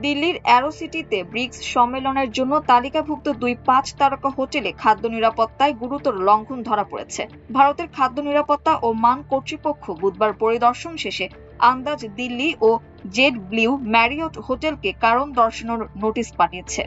দিল্লির অ্যারো সিটিতে ব্রিক্স সম্মেলনের জন্য তালিকাভুক্ত 2 5 তারকা হোটেলে খাদ্য নিরাপত্তায় গুরুতর লঙ্ঘন ধরা পড়েছে। ভারতের খাদ্য নিরাপত্তা ও মান কর্তৃপক্ষ বুধবার পরিদর্শন শেষে আন্দাজ দিল্লি ও জেড ব্লিউ ম্যারিয়ট হোটেলকে কারণ দর্শানোর নোটিশ পাঠিয়েছে।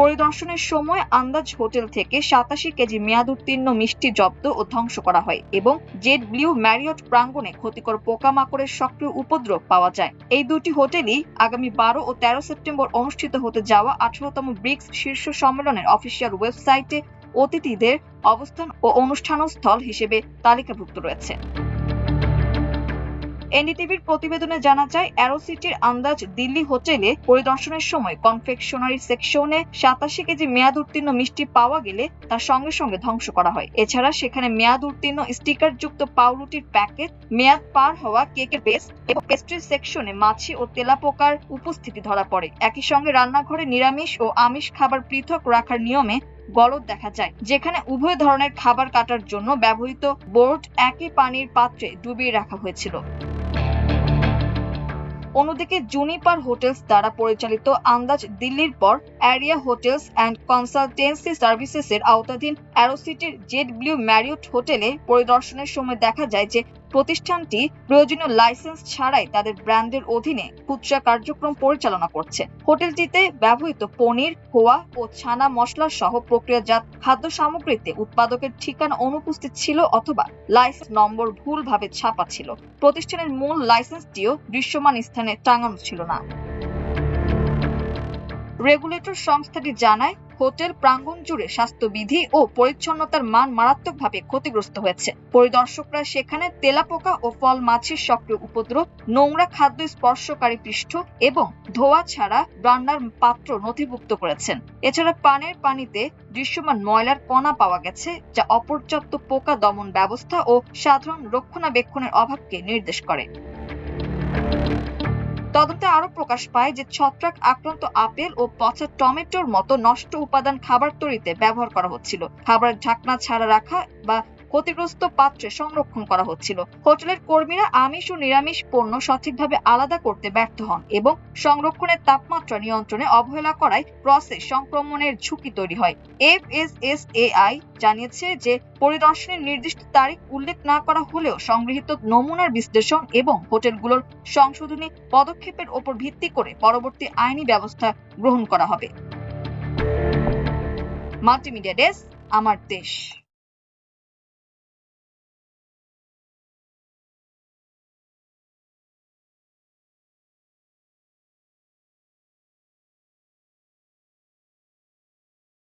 পরিদর্শনের সময় আন্দাজ হোটেল থেকে 87 কেজি মেয়াদোত্তীর্ণ মিষ্টি জব্দ ও ধ্বংস করা হয় এবং জেড ব্লিউ ম্যারিয়ট প্রাঙ্গণে ক্ষতিকর পোকামাকড়ের সক্রিয় উপদ্রব পাওয়া যায়। এই দুটি হোটেলই আগামী 12 ও 13 সেপ্টেম্বর অনুষ্ঠিত হতে যাওয়া 18তম ব্রিক্স শীর্ষ সম্মেলনের অফিসিয়াল ওয়েবসাইটে অতিথিদের অবস্থান ও অনুষ্ঠানস্থল হিসেবে তালিকাভুক্ত রয়েছে। এনডিটিভির প্রতিবেদনে জানা যায়, অ্যারো সিটির আন্দাজ দিল্লি হোটেলে পরিদর্শনের সময় কনফেকশনারি সেকশনে 87 কেজি মেয়াদ উত্তীর্ণ মিষ্টি পাওয়া গেলে তার সঙ্গে সঙ্গে ধ্বংস করা হয়। এছাড়া সেখানে মেয়াদ উত্তীর্ণ স্টিকারযুক্ত পাউরুটির প্যাকেট, মেয়াদ পার হওয়া কেকের বেস এবং পেস্ট্রি সেকশনে মাছি ও তেলাপোকার উপস্থিতি ধরা পড়ে। একই সঙ্গে রান্নাঘরে নিরামিষ ও আমিষ খাবার পৃথক রাখার নিয়মে গলদ দেখা যায়, যেখানে উভয় ধরনের খাবার কাটার জন্য ব্যবহৃত বোর্ড একই পানির পাত্রে ডুবিয়ে রাখা হয়েছিল। অন্যদিকে জুনিপার হোটেলস দ্বারা পরিচালিত আন্দাজ দিল্লির পর এরিয়া হোটেলস অ্যান্ড কনসালটেন্সি সার্ভিসেসের আওতাধীন অ্যারো সিটির জেড ব্লিউ ম্যারিয়ট হোটেলে পরিদর্শনের সময় দেখা যায় যে প্রতিষ্ঠানটি প্রয়োজনীয় লাইসেন্স ছাড়াই তাদের ব্র্যান্ডের অধীনে খুচরা কার্যক্রম পরিচালনা করছে। হোটেলটিতে ব্যবহৃত পনির, খোয়া ও ছানা মশলা সহ প্রক্রিয়াজাত খাদ্য সামগ্রীতে উৎপাদকের ঠিকানা অনুপস্থিত ছিল অথবা লাইসেন্স নম্বর ভুলভাবে ছাপা ছিল। প্রতিষ্ঠানের মূল লাইসেন্সটিও দৃশ্যমান স্থানে টাঙানো ছিল না। রেগুলেটর সংস্থাটি জানায়, হোটেল প্রাঙ্গণ জুড়ে স্বাস্থ্যবিধি ও পরিচ্ছন্নতার মান মারাত্মকভাবে ক্ষতিগ্রস্ত হয়েছে। পরিদর্শকরা সেখানে তেলাপোকা ও ফল মাছির সক্রিয় উপদ্রব, নোংরা খাদ্য স্পর্শকারী পৃষ্ঠ এবং ধোয়া ছাড়া রান্নার পাত্র নথিভুক্ত করেছেন। এছাড়া পানের পানিতে দৃশ্যমান ময়লার কণা পাওয়া গেছে, যা অপর্যাপ্ত পোকা দমন ব্যবস্থা ও সাধারণ রক্ষণাবেক্ষণের অভাবকে নির্দেশ করে। তদন্তে আরো প্রকাশ পায় যে ছত্রাক আক্রান্ত আপেল ও পচা টমেটোর মতো নষ্ট উপাদান খাবার তৈরিতে ব্যবহার করা হচ্ছিল। খাবারের ঢাকনা ছাড়া রাখা বা ক্ষতিগ্রস্ত পাত্রে সংরক্ষণ করা হচ্ছিল। হোটেলের কর্মীরা আমিষ ও নিরামিষ পণ্য সঠিকভাবে আলাদা করতে ব্যর্থ হন এবং সংরক্ষণের তাপমাত্রা নিয়ন্ত্রণে অবহেলা করায় প্রসেস সংক্রমণের ঝুঁকি তৈরি হয়। এফএসএসএআই জানিয়েছে যে পরিদর্শনের নির্দিষ্ট তারিখ উল্লেখ না করা হলেও সংগৃহীত নমুনার বিশ্লেষণ এবং হোটেলগুলোর সংশোধনী পদক্ষেপের উপর ভিত্তি করে পরবর্তী আইনি ব্যবস্থা গ্রহণ করা হবে। মাল্টিমিডিয়া ডেস্ক, আমার দেশ।